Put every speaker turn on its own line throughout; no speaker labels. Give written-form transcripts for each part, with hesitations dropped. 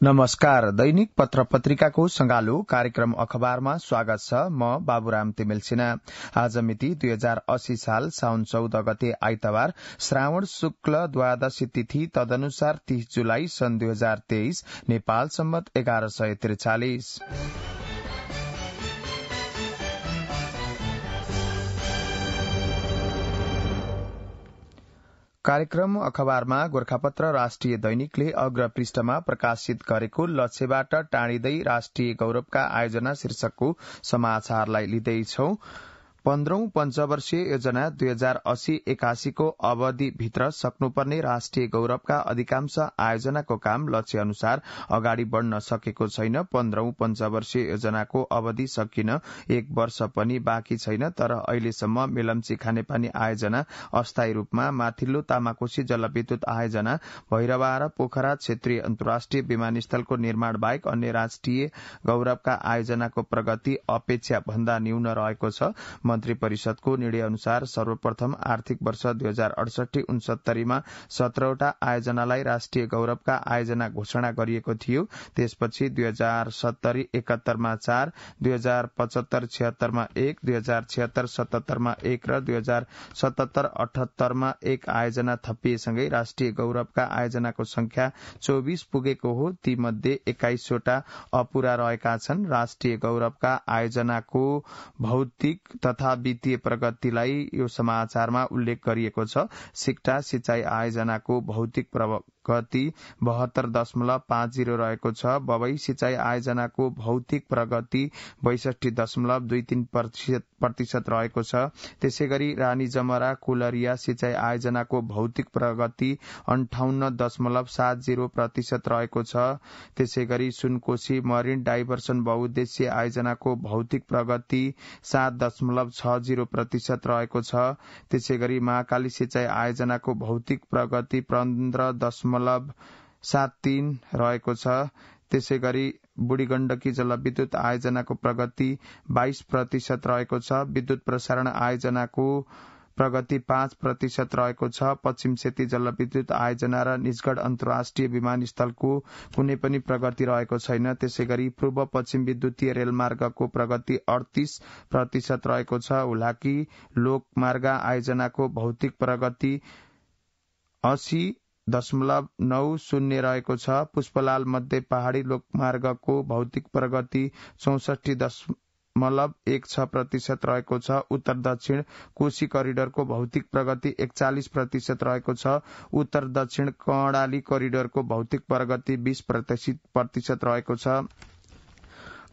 नमस्कार। दैनिक पत्र पत्रिकाको संगालो कार्यक्रम अखबारमा स्वागत छ। म बाबुराम तिमिल सिन्हा। आज मिति 2080 साल साउन 14 गते आइतबार, श्रावण शुक्ल द्वादशी तिथि, तदनुसार 30 जुलाई सन् 2023, नेपाल सम्मत 1143। कार्यक्रम अखबारमा गोर्खापत्र राष्ट्रिय दैनिकले अग्र पृष्ठमा प्रकाशित गरेको लक्ष्यबाट टाढिँदै राष्ट्रिय गौरवका आयोजना शीर्षकको समाचारलाई लिँदैछौ। 15औं पञ्चवर्षीय योजना 2080-81 को अवधिभित्र सक्नुपर्ने राष्ट्रिय गौरवका अधिकांश आयोजनाको काम लक्ष्य अनुसार अगाडि बढ़न सकेको छैन। 15औं पञ्चवर्षीय योजनाको अवधि सकिन 1 वर्ष पनि बाँकी छैन, तर अहिलेसम्म मेलम्ची खानेपानी आयोजना अस्थायी रूपमा, माथिल्लो तामाकोशी जलविद्युत आयोजना, भैरवा र पोखरा क्षेत्रीय अन्तर्राष्ट्रिय विमानस्थलको निर्माण बाहेक अन्य राष्ट्रिय गौरवका आयोजनाको प्रगति अपेक्षा भन्दा न्यून रहेको छ। मन्त्री परिषदको निर्णय अनुसार सर्वप्रथम आर्थिक वर्ष 2068-69 मा 17वटा आयोजनालाई राष्ट्रिय गौरवका आयोजना घोषणा गरिएको थियो। त्यसपछि 2070-71 मा 4, 2075-76 मा 1, 2076-77 मा 1 र 2077-78 मा 1 आयोजना थपिएसँगै राष्ट्रिय गौरवका आयोजनाको संख्या 24 पुगेको हो। ती मध्ये 21 वटा अपूरा रहेका छन्। राष्ट्रिय गौरवका आयोजनाको भौतिक तथा वित्तीय प्रगतिलाई यो समाचारमा उल्लेख गरिएको छ। सिक्टा सिंचाई आयोजनाको भौतिक प्रगति 72.50 रहेको छ। बबई सिंचाई आयोजनाको भौतिक प्रगति 62.23% रहेको छ। त्यसैगरी रानी जमरा कुलरिया सिंचाई आयोजनाको भौतिक प्रगति 58.70% रहेको छ। त्यसैगरी सुनकोशी मरिन डाइभर्सन बहुउद्देश्य आयोजनाको भौतिक प्रगति 7.60% रहेको छ। त्यसैगरी महाकाली सिंचाई आयोजनाको भौतिक प्रगति 15.73 रहेको छ। त्यसैगरी बुढी गण्डकी जलविद्युत आयोजनाको प्रगति 22% रहेको छ। विद्युत प्रसारण आयोजनाको प्रगति 5% रहेको छ। पश्चिम सेती जलविद्युत आयोजना र निजगढ़ अन्तर्राष्ट्रिय विमानस्थलको कुनै पनि प्रगति रहेको छैन। त्यसैगरी पूर्व पश्चिम विद्युतीय रेलमार्गको प्रगति 38% रहेको छ। हुलाकी लोकमार्ग आयोजनाको भौतिक प्रगति 80.90 रहेको छ। पुष्पलाल मध्य पहाड़ी लोकमार्गको भौतिक प्रगति 64.16% रहेको छ। उत्तर दक्षिण कोशी करिडोरको भौतिक प्रगति 41% रहेको छ। उत्तर दक्षिण कर्णाली करिडोरको भौतिक प्रगति 20% रहेको छ।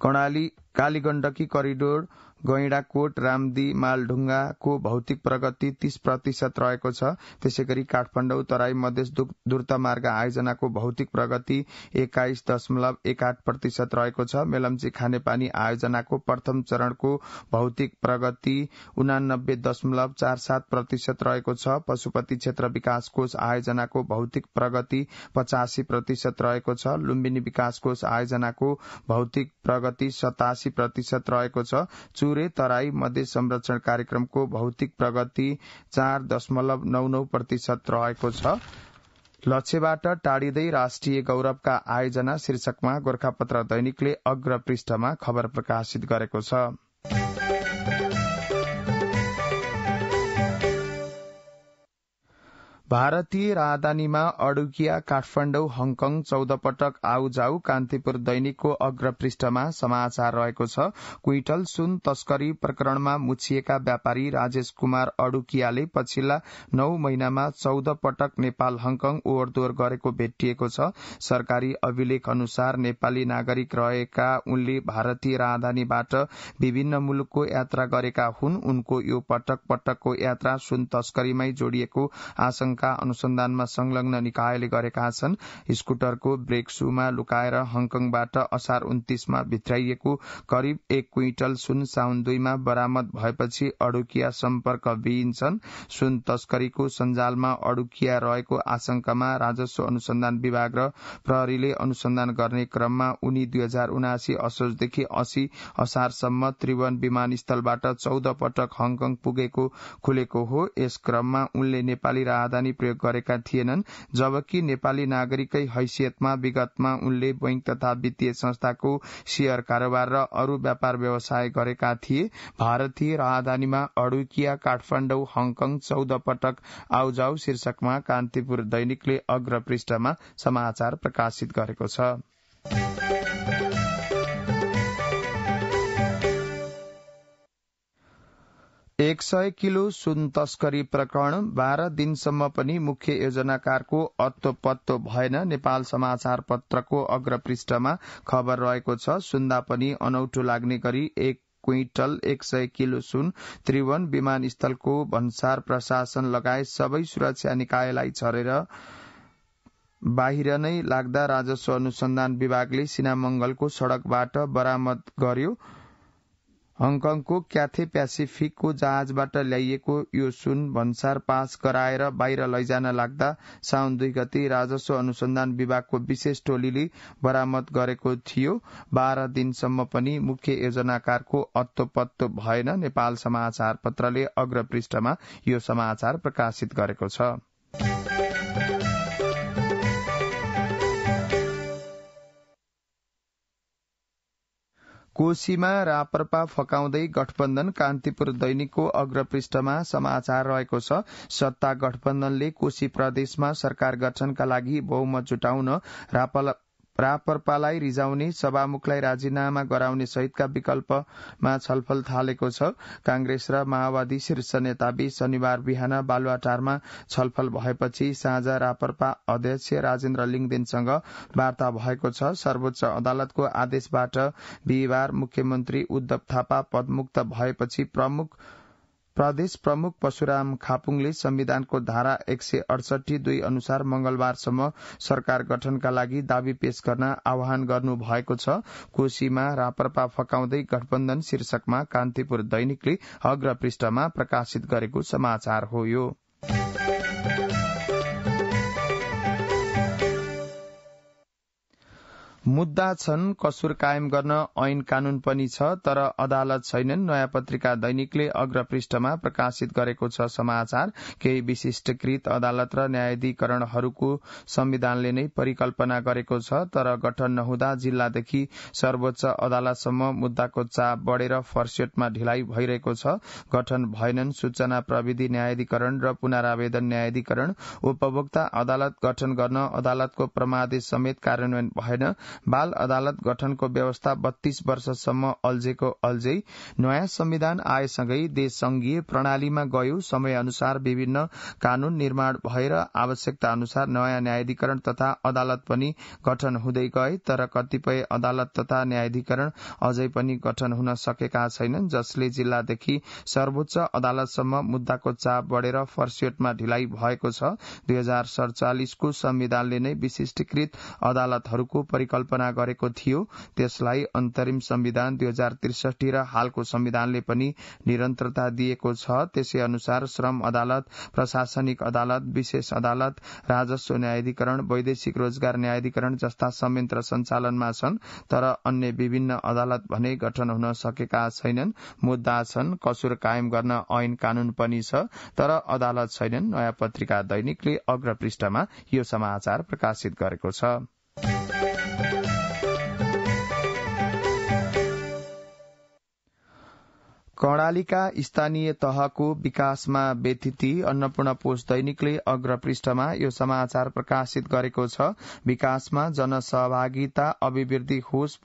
कर्णाली कालीगण्डकी करिडोर गैंडाकोट रामदी मालढुंगाको भौतिक प्रगति 30% रहेको छ। त्यसैगरी काठमाडौँ तराई मधेस द्रुतमार्ग आयोजनाको भौतिक प्रगति 21.18% रहेको छ। मेलम्ची खानेपानी आयोजनाको प्रथम चरणको भौतिक प्रगति 89.47% रहेको छ। पशुपति क्षेत्र विकास कोष आयोजनाको भौतिक प्रगति 85% रहेको छ। लुम्बिनी विकास कोष आयोजनाको भौतिक प्रगति 87% रहेको छ। चुरे तराई मध्य संरक्षण कार्यक्रमको भौतिक प्रगति 4.99% रहेको छ। लक्ष्यबाट टाढिँदै राष्ट्रिय गौरवका आयोजना शीर्षकमा गोर्खापत्र दैनिकले अग्र पृष्ठमा खबर प्रकाशित गरेको छ। भारतीय राजधानीमा अडुकिया काठमाडौँ हङकङ 14 पटक आउजाउ। कान्तिपुर दैनिकको अग्र पृष्ठमा समाचार रहेको छ। क्विन्टल सुन तस्करी प्रकरणमा मुछिएका व्यापारी राजेश कुमार अडुकियाले पछिल्ला 9 महिनामा 14 पटक नेपाल हङकङ ओहोरदोहोर गरेको भेटिएको छ। सरकारी अभिलेख अनुसार नेपाली नागरिक रहेका उनले भारतीय राजधानीबाट विभिन्न मुलुकको यात्रा गरेका हुन्। उनको यो पटक पटकको यात्रा सुन तस्करीमै जोडिएको आशंका अनुसन्धानमा संलग्न निकायले गरेका छन्। स्कुटरको ब्रेक शूमा लुकाएर हङकङबाट असार 29 मा भित्राइएको करिब 1 क्विन्टल सुन साउन 2 मा बरामद भएपछि अडुकिया सम्पर्कविहीन छन्। सुन तस्करीको सञ्जालमा अडुकिया रहेको आशंकामा राजस्व अनुसन्धान विभाग र प्रहरीले अनुसन्धान गर्ने क्रममा उनी 2079 असोजदेखि 80 असारसम्म त्रिभुवन विमानस्थलबाट 14 पटक हङकङ पुगेको खुलेको हो। यस क्रममा उनले नेपाली राजधानी प्रयोग गरेका थिएनन्, जबकि नेपाली नागरिकै हैसियतमा विगतमा उनले बैंक तथा वित्तीय संस्थाको शेयर कारोबार र अरू व्यापार व्यवसाय गरेका थिए। भारतीय राजधानीमा अडुकिया काठमाडौँ हङकङ 14 पटक आउजाउ शीर्षकमा कान्तिपुर दैनिकले अग्र पृष्ठमा समाचार प्रकाशित गरेको छ। 100 किलो सुन तस्करी प्रकरण 12 दिनसम्म पनि मुख्य योजनाकारको अत्तो पत्तो भएन। नेपाल समाचार पत्रको अग्र पृष्ठमा खबर रहेको छ। सुन्दा पनि अनौठो लाग्ने गरी 1 क्विन्टल 100 किलो सुन त्रिभुवन विमानस्थलको भन्सार प्रशासन लगायत सबै सुरक्षा निकायलाई छरेर बाहिर नै लाग्दा राजस्व अनुसन्धान विभागले सिनामंगलको सड़कबाट बरामद गर्यो। हङकङको क्याथे प्यासिफिकको जहाजबाट ल्याइएको यो सुन भन्सार पास गराएर बाहिर लैजान लाग्दा साउन 2 गते राजस्व अनुसन्धान विभागको विशेष टोलीले बरामद गरेको थियो। 12 दिनसम्म पनि मुख्य योजनाकारको अत्तो पत्तो भएन। नेपाल समाचार पत्रले अग्र पृष्ठमा यो समाचार प्रकाशित गरेको छ। कोशीमा रापरपा फकाउँदै गठबन्धन कान्तिपुर दैनिकको अग्र पृष्ठमा समाचार रहेको छ। सत्ता गठबन्धनले कोशी प्रदेशमा सरकार गठनका लागि बहुमत जुटाउन रापरपालाई रिजाउने, सभामुखलाई राजीनामा गराउने सहितका विकल्पमा छलफल थालेको छ। कांग्रेस र माओवादी शीर्ष नेताबीच शनिबार बिहान बालुवाटारमा छलफल भएपछि साँझ रापरपा अध्यक्ष राजेन्द्र लिङदेनसँग वार्ता भएको छ। सर्वोच्च अदालतको आदेशबाट बिहिबार मुख्यमन्त्री उद्धव थापा पदमुक्त भएपछि प्रदेश प्रमुख परशुराम खापुङले संविधानको धारा 168(2) अनुसार मंगलबारसम्म सरकार गठनका लागि दावी पेश गर्न आह्वान गर्नु भएको छ। कोशीमा रापरपा फकाउँदै गठबन्धन शीर्षकमा कान्तिपुर दैनिकले अग्र पृष्ठमा प्रकाशित गरेको समाचार हो। यो मुद्दा छन्, कसुर कायम गर्न ऐन कानून पनि छ, तर अदालत छैनन्। नयाँ पत्रिका दैनिकले अग्र पृष्ठमा प्रकाशित गरेको छ समाचार। केही विशिष्टकृत अदालत र न्यायाधिकरणहरूको संविधानले नै परिकल्पना गरेको छ, तर गठन नहुँदा जिल्लादेखि सर्वोच्च अदालतसम्म मुद्दाको चाप बढ़ेर फर्स्योटमा ढिलाइ भइरहेको छ। गठन भएनन् सूचना प्रविधि न्यायाधिकरण र पुनरावेदन न्यायाधिकरण। उपभोक्ता अदालत गठन गर्न अदालतको परमादेश समेत कार्यान्वयन भएन। बाल अदालत गठनको व्यवस्था 32 वर्षसम्म अल्झेको अल्झै। नयाँ संविधान आएसँगै देश संघीय प्रणालीमा गयो। समय अनुसार विभिन्न कानून निर्माण भएर आवश्यकता अनुसार नयाँ न्यायाधिकरण तथा अदालत पनि गठन हुँदै गए, तर कतिपय अदालत तथा न्यायाधिकरण अझै पनि गठन हुन सकेका छैनन्, जसले जिल्लादेखि सर्वोच्च अदालतसम्म मुद्दाको चाप बढ़ेर फर्स्योटमा ढिलाइ भएको छ। 2047 को संविधानले नै विशिष्टकृत अदालतहरूको परिकल्पना गरेको थियो। त्यसलाई अन्तरिम संविधान 2063 र हालको संविधानले पनि निरन्तरता दिएको छ। त्यसै अनुसार श्रम अदालत, प्रशासनिक अदालत, विशेष अदालत, राजस्व न्यायाधिकरण, वैदेशिक रोजगार न्यायाधिकरण जस्ता संयन्त्र सञ्चालनमा छन्, तर अन्य विभिन्न अदालत भने गठन हुन सकेका छैनन्। मुद्दा छन्, कसुर कायम गर्न ऐन कानून पनि छ, तर अदालत छैनन्। नयाँ पत्रिका दैनिकले अग्र पृष्ठमा यो समाचार प्रकाशित गरेको छ। कर्णालीका स्थानीय तहको विकासमा व्यथिति अन्नपूर्ण पोस्ट दैनिकले अग्र पृष्ठमा यो समाचार प्रकाशित गरेको छ। विकासमा जनसहभागिता अभिवृद्धि होस्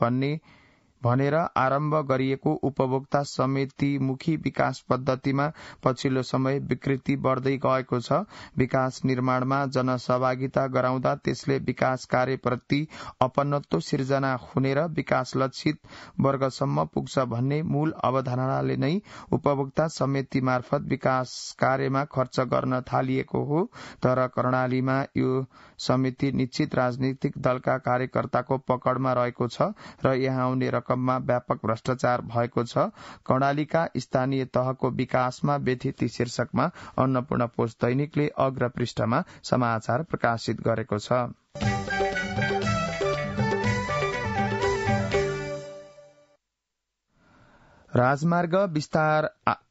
भनेर आरम्भ गरिएको उपभोक्ता समितिमुखी विकास पद्धतिमा पछिल्लो समय विकृति बढ़दै गएको छ। विकास निर्माणमा जनसहभागिता गराउँदा त्यसले विकास कार्यप्रति अपनत्व सिर्जना हुने र विकास लक्षित वर्गसम्म पुग्छ भन्ने मूल अवधारणाले नै उपभोक्ता समिति मार्फत विकास कार्यमा खर्च गर्न थालिएको हो। तर कर्णालीमा यो समिति निश्चित राजनीतिक दलका कार्यकर्ताको पकडमा रहेको छ र यहाँ आउने रकममा व्यापक भ्रष्टाचार भएको छ। कर्णालीका स्थानीय तहको विकासमा व्यथिति शीर्षकमा अन्नपूर्ण पोस्ट दैनिकले अग्र पृष्ठमा समाचार प्रकाशित गरेको छ। राजमार्ग विस्तार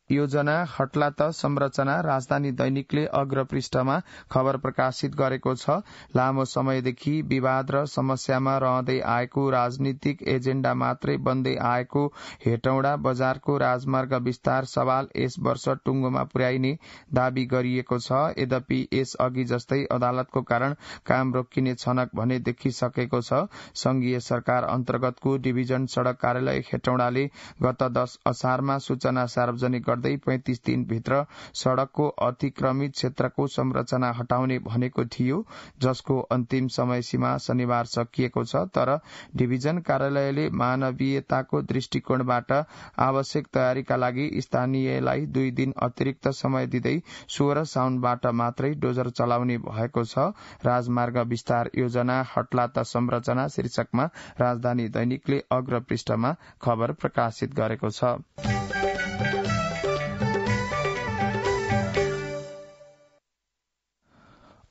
योजना हट्ला त संरचना राजधानी दैनिकले अग्र पृष्ठमा खबर प्रकाशित गरेको छ। लामो समयदेखि विवाद र समस्यामा रहँदै आएको राजनीतिक एजेण्डा मात्रै बन्दै आएको हेटौडा बजारको राजमार्ग विस्तार सवाल यस वर्ष टुङ्गोमा पुर्याइने दावी गरिएको छ। यद्यपि यस अघि जस्तै अदालतको कारण काम रोकिने छनक भने देखिसकेको छ। संघीय सरकार अन्तर्गतको डिभिजन सड़क कार्यालय हेटौडाले गत 10 असारमा सूचना सार्वजनिक गर्दै 35 दिनभित्र सड़कको अतिक्रमित क्षेत्रको संरचना हटाउने भनेको थियो, जसको अन्तिम समय सीमा शनिबार सकिएको छ। तर डिभिजन कार्यालयले मानवीयताको दृष्टिकोणबाट आवश्यक तयारीका लागि स्थानीयलाई 2 दिन अतिरिक्त समय दिँदै 16 साउनबाट मात्रै डोजर चलाउने भएको छ। राजमार्ग विस्तार योजना हट्ला त संरचना शीर्षकमा राजधानी दैनिकले अग्र पृष्ठमा खबर प्रकाशित गरेको छ।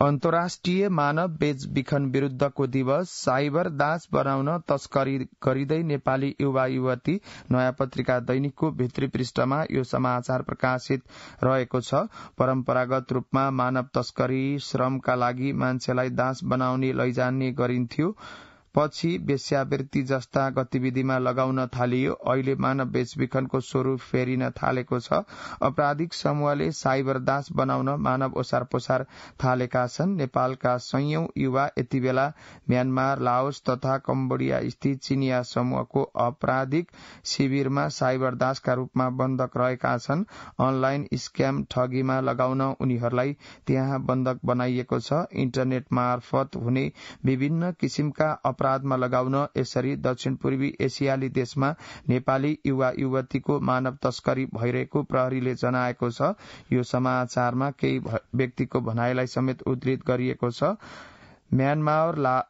अन्तर्राष्ट्रिय मानव बेचबिखन विरूद्धको दिवस साइबर दास बनाउन तस्करी गरिँदै नेपाली युवा युवती नयाँ पत्रिका दैनिकको भित्री पृष्ठमा यो समाचार प्रकाशित रहेको छ। परम्परागत रूपमा मानव तस्करी श्रमका लागि मान्छेलाई दास बनाउने लैजाने गरिन्थ्यो। पछि वेश्यावृत्ति जस्ता गतिविधिमा लगाउन थालियो। अहिले मानव बेचबिखनको स्वरूप फेरिन थालेको छ। आपराधिक समूहले साइबर दास बनाउन मानव ओसार पोसार थालेका छन्। नेपालका सयौं युवा यति बेला म्यानमार, लाओस तथा कम्बोडिया स्थित चिनिया समूहको आपराधिक शिविरमा साइबर दासका रूपमा बन्धक रहेका छन्। अनलाइन स्क्याम ठगीमा लगाउन उनीहरूलाई त्यहाँ बन्धक बनाइएको छ। इन्टरनेट मार्फत हुने विभिन्न किसिमका अपराधमा लगाउन यसरी दक्षिण पूर्वी एसियाली देशमा नेपाली युवा युवतीको मानव तस्करी भइरहेको प्रहरीले जनाएको छ। यो समाचारमा केही व्यक्तिको भनाइलाई समेत उद्धृत गरिएको छ। म्यानमार,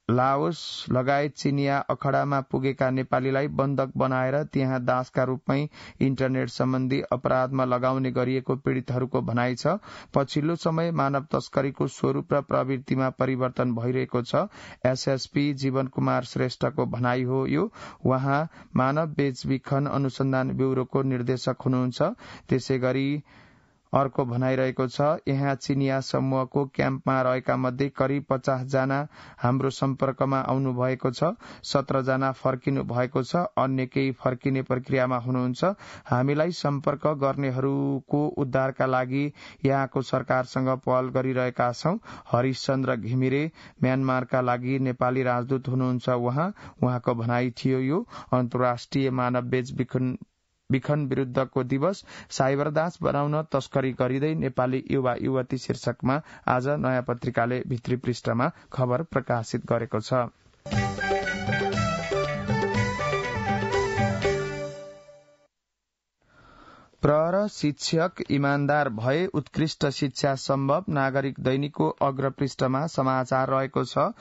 लाओस लगायत चिनिया अखडामा पुगेका नेपालीलाई बन्धक बनाएर त्यहाँ दासका रूपमै इन्टरनेट सम्बन्धी अपराधमा लगाउने गरिएको पीड़ितहरूको भनाइ छ। पछिल्लो समय मानव तस्करीको स्वरूप र प्रवृत्तिमा परिवर्तन भइरहेको छ। एसएसपी जीवन कुमार श्रेष्ठको भनाइ हो यो। उहाँ मानव बेचबिखन अनुसन्धान ब्यूरोको निर्देशक हुनुहुन्छ। त्यसैगरी अर्को भनाइरहेको छ, यहाँ चिनिया समूहको क्याम्पमा रहेका मध्ये करिब 50 जना हाम्रो सम्पर्कमा आउनु भएको छ। 17 जना फर्किनु भएको छ। अन्य केही फर्किने प्रक्रियामा हुनुहुन्छ। हामीलाई सम्पर्क गर्नेहरूको उद्धारका लागि यहाँको सरकारसँग पहल गरिरहेका छौं। हरिशचन्द्र घिमिरे म्यानमारका लागि नेपाली राजदूत हुनुहुन्छ। उहाँको भनाइ थियो यो। अन्तर्राष्ट्रिय मानव बेचबिखन विरूद्धको दिवस साइबर दास बनाउन तस्करी गरिँदै नेपाली युवा युवती शीर्षकमा आज नयाँ पत्रिकाले भित्री पृष्ठमा खबर प्रकाशित गरेको छ। प्रहर शिक्षक इमान्दार भए उत्कृष्ट शिक्षा सम्भव, नागरिक दैनिकको अग्र पृष्ठमा समाचार रहेको छ।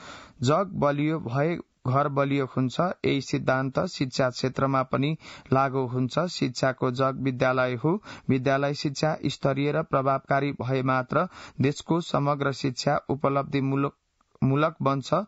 जग बलियो भए घर बलियो हुन्छ। यही सिद्धान्त शिक्षा क्षेत्रमा पनि लागू हुन्छ। शिक्षाको जग विद्यालय हो। विद्यालय शिक्षा स्तरीय र प्रभावकारी भए मात्र देशको समग्र शिक्षा उपलब्धिमूलक बन्छ।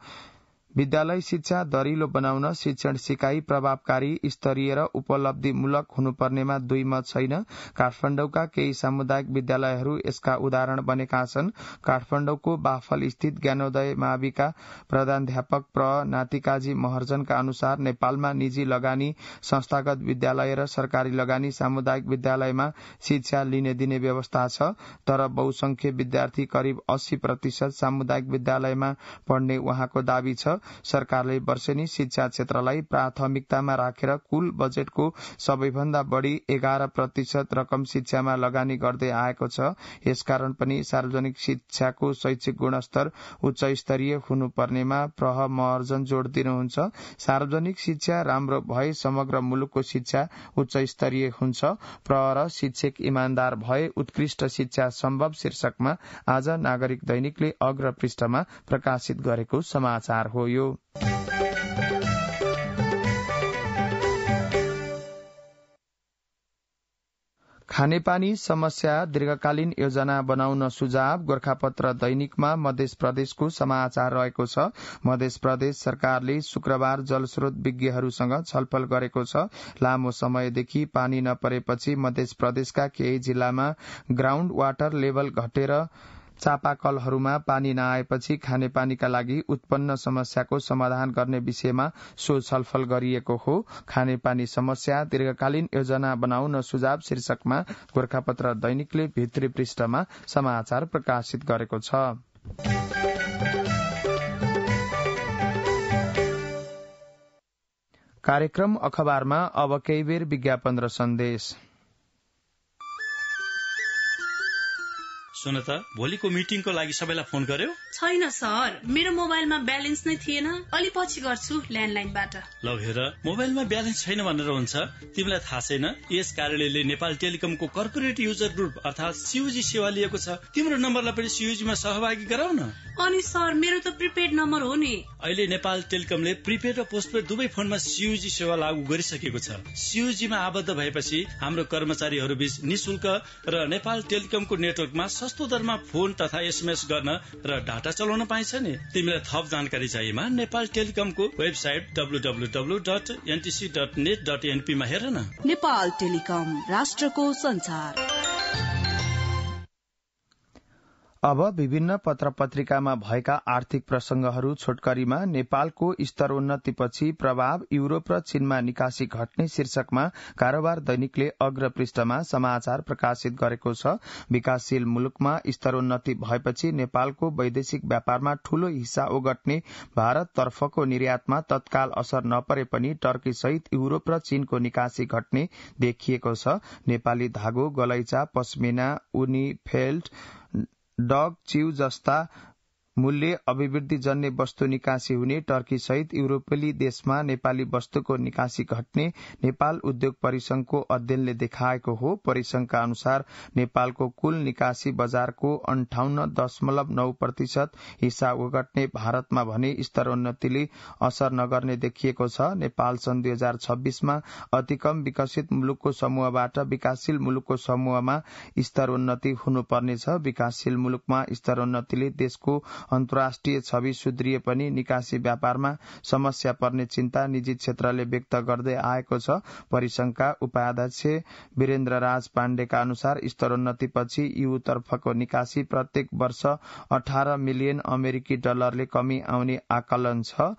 विद्यालय शिक्षा दरिलो बनाउन शिक्षण सिकाइ प्रभावकारी, स्तरीय र उपलब्धिमूलक हुनुपर्नेमा दुई मत छैन। काठमाडौँका केही सामुदायिक विद्यालयहरू यसका उदाहरण बनेका छन्। काठमाडौँको बाफल स्थित ज्ञानोदय माविका प्रधानाध्यापक प्र नातिकाजी महर्जनका अनुसार नेपालमा निजी लगानी, संस्थागत विद्यालय र सरकारी लगानी सामुदायिक विद्यालयमा शिक्षा लिने दिने व्यवस्था छ। तर बहुसंख्य विद्यार्थी करिब 80% सामुदायिक विद्यालयमा पढ्ने उहाँको दावी छ। सरकारले वर्षेनी शिक्षा क्षेत्रलाई प्राथमिकतामा राखेर कुल बजेटको सबैभन्दा बढ़ी 11% रकम शिक्षामा लगानी गर्दै आएको छ। यसकारण पनि सार्वजनिक शिक्षाको शैक्षिक गुणस्तर उच्च स्तरीय हुनुपर्नेमा प्रह महर्जन जोड़ दिनुहुन्छ। सार्वजनिक शिक्षा राम्रो भए समग्र मुलुकको शिक्षा उच्च स्तरीय हुन्छ। प्रह र शिक्षक इमान्दार भए उत्कृष्ट शिक्षा सम्भव शीर्षकमा आज नागरिक दैनिकले अग्र पृष्ठमा प्रकाशित गरेको समाचार हो यो। खानेपानी समस्या दीर्घकालीन योजना बनाउन सुझाव गोरखापत्र दैनिकमा मध्य प्रदेशको समाचार रहेको छ। मध्य प्रदेश सरकारले शुक्रबार जलस्रोत विज्ञहरूसँग छलफल गरेको छ। लामो समयदेखि पानी नपरेपछि मध्य प्रदेशका केही जिल्लामा ग्राउण्ड वाटर लेभल घटेर चापाकलहरूमा पानी नआएपछि खानेपानीका लागि उत्पन्न समस्याको समाधान गर्ने विषयमा सो छलफल गरिएको हो। खानेपानी समस्या दीर्घकालीन योजना बनाउन सुझाव शीर्षकमा गोरखापत्र दैनिकले भित्री पृष्ठमा समाचार प्रकाशित गरेको छ। कार्यक्रम अखबारमा अब केही बेर विज्ञापन र सन्देश।
सुन त भोलिको मिटिङको लागि सबैलाई फोन गर्यो?
छैन सर, मेरो मोबाइलमा ब्यालेन्स नै थिएन। अलि पछि गर्छु ल्यान्डलाइनबाट।
ल हेर, मोबाइलमा ब्यालेन्स छैन भनेर हुन्छ? तिमीलाई थाहा छैन यस कार्यालयले नेपाल टेलिकमको कर्पोरेट युजर ग्रुप अर्थात सीयूजी सेवा लिएको छ। तिम्रो नम्बरलाई पनि सीयूजीमा सहभागी गराउन।
अनि सर, मेरो त प्रिपेड नम्बर हो नि।
अहिले नेपाल टेलिकमले प्रिपेड र पोस्टपेड दुवै फोनमा सीयूजी सेवा लागू गरिसकेको छ। सीयूजीमा आबद्ध भएपछि हाम्रो कर्मचारीहरू बीच निशुल्क र नेपाल टेलिकमको नेटवर्कमा सस्तो दरमा फोन तथा एसएमएस गर्न र डाटा चलाउन पाइन्छ नि। तिमीलाई थप जानकारी चाहिएमा नेपाल टेलिकमको वेबसाइट www.ntc.net.np मा हेर न।
नेपाल टेलिकम, राष्ट्रको संचार।
अब विभिन्न पत्र पत्रिकामा भएका आर्थिक प्रसंगहरू छोटकरीमा। नेपालको स्तरोन्नतिपछि प्रभाव युरोप र चीनमा निकासी घट्ने शीर्षकमा कारोबार दैनिकले अग्र पृष्ठमा समाचार प्रकाशित गरेको छ। विकासशील मुलुकमा स्तरोन्नति भएपछि नेपालको वैदेशिक व्यापारमा ठूलो हिस्सा ओगट्ने भारततर्फको निर्यातमा तत्काल असर नपरे पनि टर्की सहित युरोप र चीनको निकासी घट्ने देखिएको छ। नेपाली धागो, गलैचा, पश्मिना, उनी, फेल्ट, डग, च्यू जस्ता मूल्य अभिवृद्धि जन्य वस्तु निकासी हुने टर्की सहित युरोपेली देशमा नेपाली वस्तुको निकासी घट्ने नेपाल उद्योग परिसंघको अध्ययनले देखाएको हो। परिसंघका अनुसार नेपालको कुल निकासी बजारको 58.9% हिस्सा ओगट्ने भारतमा भने स्तरोन्नतिले असर नगर्ने देखिएको छ। नेपाल सन् 2026 मा अति कम विकसित मुलुकको समूहबाट विकासशील मुलुकको समूहमा स्तरोन्नति हुनुपर्नेछ। विकासशील मुलुकमा स्तरोन्नतिले देशको अन्तर्राष्ट्रिय छवि सुध्रिए पनि निकासी व्यापारमा समस्या पर्ने चिन्ता निजी क्षेत्रले व्यक्त गर्दै आएको छ। परिसंघका उपाध्यक्ष वीरेन्द्र राज पाण्डेका अनुसार स्तरोन्नतिपछि ईयू तर्फको निकासी प्रत्येक वर्ष 18 मिलियन अमेरिकी डलरले कमी आउने आकलन छ।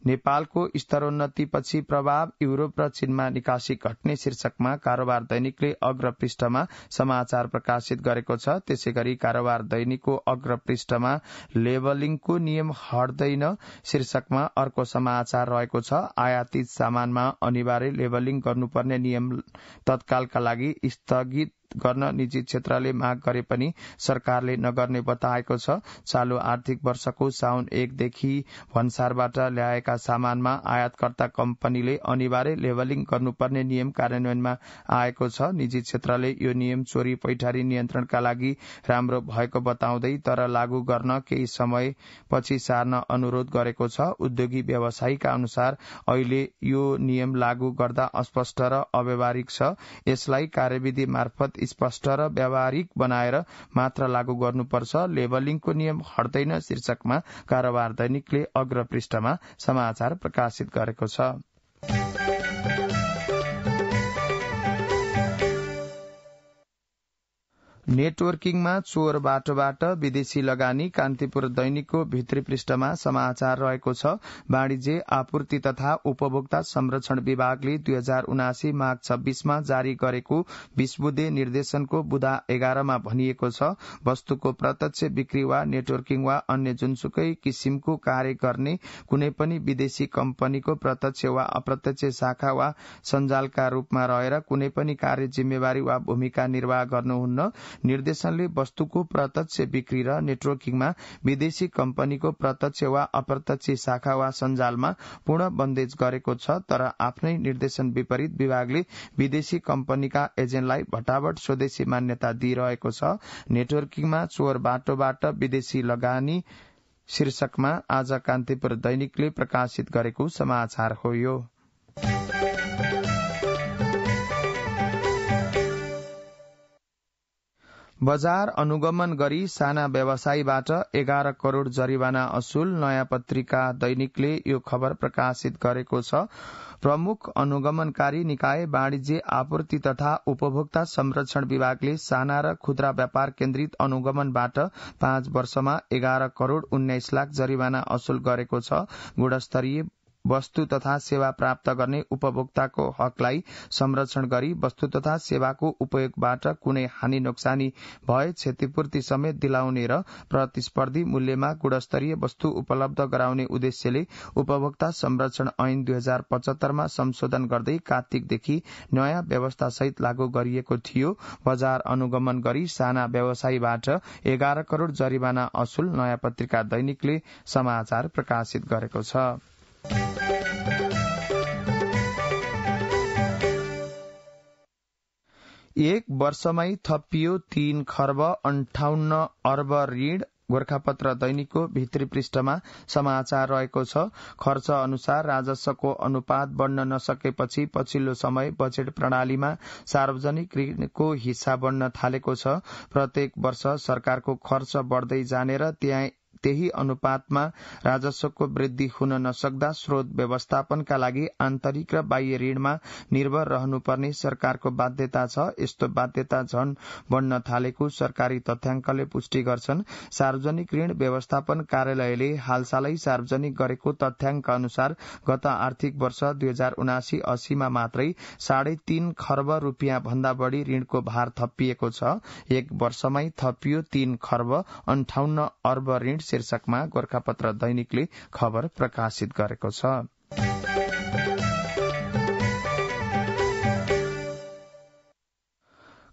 नेपालको स्तरोन्नतिपछि प्रभाव युरोप र चीनमा निकासी घट्ने शीर्षकमा कारोबार दैनिकले अग्र पृष्ठमा समाचार प्रकाशित गरेको छ। त्यसैगरी कारोबार दैनिकको अग्र पृष्ठमा लेबलिङको नियम हट्दैन शीर्षकमा अर्को समाचार रहेको छ। आयातित सामानमा अनिवार्य लेबलिङ गर्नुपर्ने नियम तत्कालका लागि स्थगित गर्न निजी क्षेत्रले माग गरे पनि सरकारले नगर्ने बताएको छ। चालू आर्थिक वर्षको साउन 1 देखि भन्सारबाट ल्याएका सामानमा आयातकर्ता कम्पनीले अनिवार्य लेबलिङ गर्नुपर्ने नियम कार्यान्वयनमा आएको छ। निजी क्षेत्रले यो नियम चोरी पैठारी नियन्त्रणका लागि राम्रो भएको बताउँदै तर लागू गर्न केही समय पछि सार्न अनुरोध गरेको छ। उद्योगी व्यवसायीका अनुसार अहिले यो नियम लागू गर्दा अस्पष्ट र अव्यावहारिक छ। यसलाई कार्यविधि मार्फत स्पष्ट र व्यावहारिक बनाएर मात्र लागू गर्नुपर्छ। लेबलिङको नियम हट्दैन शीर्षकमा कारोबार दैनिकले अग्र पृष्ठमा समाचार प्रकाशित गरेको छ। नेटवर्किङमा चोर बाटोबाट विदेशी लगानी कान्तिपुर दैनिकको भित्री पृष्ठमा समाचार रहेको छ। वाणिज्य आपूर्ति तथा उपभोक्ता संरक्षण विभागले 2079 माघ 26 मा जारी गरेको 20 बुँदे निर्देशनको बुँदा 11 मा भनिएको छ, वस्तुको प्रत्यक्ष बिक्री वा नेटवर्किङ वा अन्य जुनसुकै किसिमको कार्य गर्ने कुनै पनि विदेशी कम्पनीको प्रत्यक्ष वा अप्रत्यक्ष शाखा वा सञ्जालका रूपमा रहेर कुनै पनि कार्य जिम्मेवारी वा भूमिका निर्वाह गर्नुहुन्न। निर्देशनले वस्तुको प्रत्यक्ष बिक्री र नेटवर्किङमा विदेशी कम्पनीको प्रत्यक्ष वा अप्रत्यक्ष शाखा वा सञ्जालमा पूर्ण बन्देज गरेको छ। तर आफ्नै निर्देशन विपरीत विभागले विदेशी कम्पनीका एजेन्टलाई भटाभट स्वदेशी मान्यता दिइरहेको छ। नेटवर्किङमा चोर बाटोबाट विदेशी लगानी शीर्षकमा आज कान्तिपुर दैनिकले प्रकाशित गरेको समाचार हो। यो बजार अनुगमन गरी साना व्यवसायीबाट 11 करोड़ जरिवाना असुल, नयाँ पत्रिका दैनिकले यो खबर प्रकाशित गरेको छ। प्रमुख अनुगमनकारी निकाय वाणिज्य आपूर्ति तथा उपभोक्ता संरक्षण विभागले साना र खुद्रा व्यापार केन्द्रित अनुगमनबाट 5 वर्षमा 11 करोड़ 19 लाख जरिवाना असुल गरेको छ। गुणस्तरीय वस्तु तथा सेवा प्राप्त गर्ने उपभोक्ताको हकलाई संरक्षण गरी वस्तु तथा सेवाको उपयोगबाट कुनै हानि नोक्सानी भए क्षतिपूर्ति समेत दिलाउने र प्रतिस्पर्धी मूल्यमा गुणस्तरीय वस्तु उपलब्ध गराउने उद्देश्यले उपभोक्ता संरक्षण ऐन 2075 मा संशोधन गर्दै कार्तिकदेखि नयाँ व्यवस्था सहित लागू गरिएको थियो। बजार अनुगमन गरी साना व्यवसायीबाट 11 करोड़ जरिवाना असुल, नयाँ पत्रिका दैनिकले समाचार प्रकाशित गरेको छ। एक वर्षमै थपियो 3 खर्ब 58 अर्ब ऋण, गोर्खापत्र दैनिकको भित्री पृष्ठमा समाचार रहेको छ। खर्च अनुसार राजस्वको अनुपात बढ्न नसकेपछि पछिल्लो समय बजेट प्रणालीमा सार्वजनिक ऋणको हिस्सा बढ्न थालेको छ। प्रत्येक वर्ष सरकारको खर्च बढ्दै जाने र त्यही अनुपातमा राजस्वको वृद्धि हुन नसक्दा स्रोत व्यवस्थापनका लागि आन्तरिक र बाह्य ऋणमा निर्भर रहनुपर्ने सरकारको बाध्यता छ। यस्तो बाध्यता झन बढ्न थालेको सरकारी तथ्याङ्कले पुष्टि गर्छन्। सार्वजनिक ऋण व्यवस्थापन कार्यालयले हालसालै सार्वजनिक गरेको तथ्याङ्क अनुसार गत आर्थिक वर्ष 2079-80 मा मात्रै 3.5 खर्ब रूपियाँ भन्दा बढ़ी ऋणको भार थपिएको छ। एक वर्षमै थपियो 3 खर्ब 58 अर्ब ऋण शीर्षकमा गोर्खापत्र दैनिकले खबर प्रकाशित गरेको छ।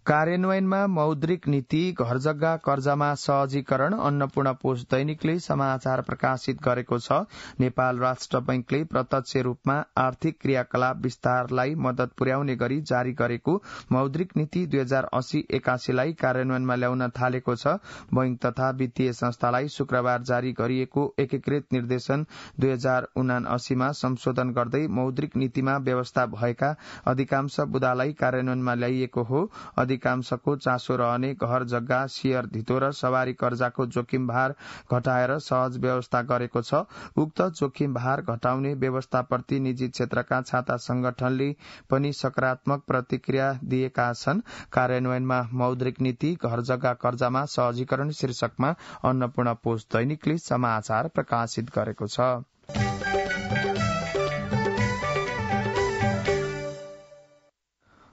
कार्यान्वयनमा मौद्रिक नीति, घर जग्गा कर्जामा सहजीकरण, अन्नपूर्ण पोस्ट दैनिकले समाचार प्रकाशित गरेको छ। नेपाल राष्ट्र बैंकले प्रत्यक्ष रूपमा आर्थिक क्रियाकलाप विस्तारलाई मदत पुर्याउने गरी जारी गरेको मौद्रिक नीति 2080-81 लाई कार्यान्वयनमा ल्याउन थालेको छ। बैंक तथा वित्तीय संस्थालाई शुक्रबार जारी गरिएको एकीकृत निर्देशन 2079 मा संशोधन गर्दै मौद्रिक नीतिमा व्यवस्था भएका अधिकांश बुदालाई कार्यान्वयनमा ल्याइएको हो। अधिकांशको चासो रहने घर जग्गा, शेयर धितो र सवारी कर्जाको जोखिम भार घटाएर सहज व्यवस्था गरेको छ। उक्त जोखिम भार घटाउने व्यवस्थाप्रति निजी क्षेत्रका छाता संगठनले पनि सकारात्मक प्रतिक्रिया दिएका छन्। कार्यान्वयनमा मौद्रिक नीति, घर जग्गा कर्जामा सहजीकरण शीर्षकमा अन्नपूर्ण पोस्ट दैनिकले समाचार प्रकाशित गरेको छ।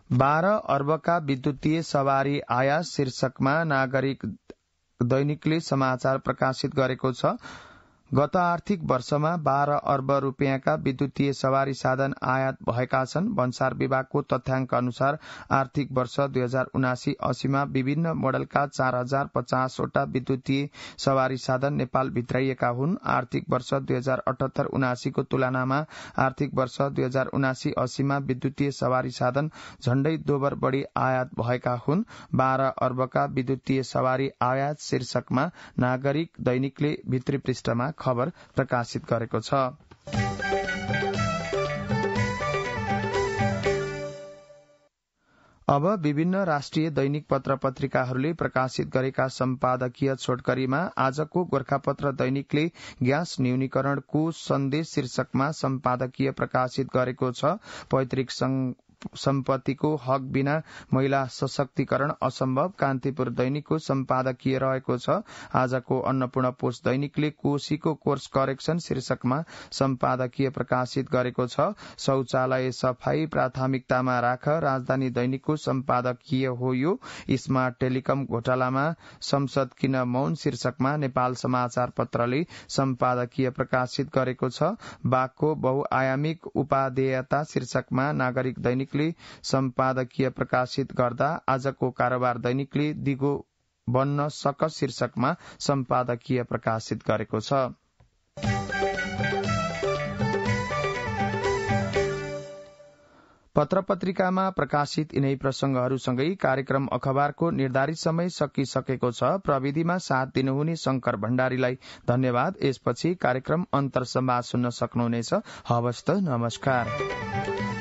12 अर्बका विद्युतीय सवारी आयात शीर्षकमा नागरिक दैनिकले समाचार प्रकाशित गरेको छ। गत आर्थिक वर्षमा 12 अर्ब रूपियाँका विद्युतीय सवारी साधन आयात भएका छन्। भन्सार विभागको तथ्याङ्क अनुसार आर्थिक वर्ष 2079-80 मा विभिन्न मोडलका 4050 वटा विद्युतीय सवारी साधन नेपाल भित्राइएका हुन्। आर्थिक वर्ष 2078-79 को तुलनामा आर्थिक वर्ष 2079-80 मा विद्युतीय सवारी साधन झण्डै दोबर बढ़ी आयात भएका हुन्। 12 अर्बका विद्युतीय सवारी आयात शीर्षकमा नागरिक दैनिकले भित्री पृष्ठमा खबर प्रकाशित गरेको छ। अब विभिन्न राष्ट्रिय दैनिक पत्र पत्रिकाहरूले प्रकाशित गरेका सम्पादकीय छोटकरीमा आजको गोर्खापत्र दैनिकले ग्यास न्यूनीकरणको सन्देश शीर्षकमा सम्पादकीय प्रकाशित गरेको छ। पैतृक सम्पत्तिको हक बिना महिला सशक्तिकरण असम्भव, कान्तिपुर दैनिकको सम्पादकीय रहेको छ। आजको अन्नपूर्ण पोस्ट दैनिकले कोशीको कोर्स करेक्सन शीर्षकमा सम्पादकीय प्रकाशित गरेको छ। शौचालय सफाई प्राथमिकतामा राख, राजधानी दैनिकको सम्पादकीय हो यो। स्मार्ट टेलिकम घोटालामा संसद किन मौन शीर्षकमा नेपाल समाचार पत्रले सम्पादकीय प्रकाशित गरेको छ। बाघको बहुआयामिक उपादेयता शीर्षकमा नागरिक दैनिक सम्पादकीय प्रकाशित गर्दा आजको कारोबार दैनिकले दिगो बन्न सकस शीर्षकमा सम्पादकीय प्रकाशित गरेको छ। पत्र पत्रिकामा प्रकाशित यिनै प्रसंगहरूसँगै कार्यक्रम अखबारको निर्धारित समय सकिसकेको छ। प्रविधिमा साथ दिनुहुने शंकर भण्डारीलाई धन्यवाद। यसपछि कार्यक्रम अन्तर्संवाद सुन्न सक्नुहुनेछ। हवस् त, नमस्कार।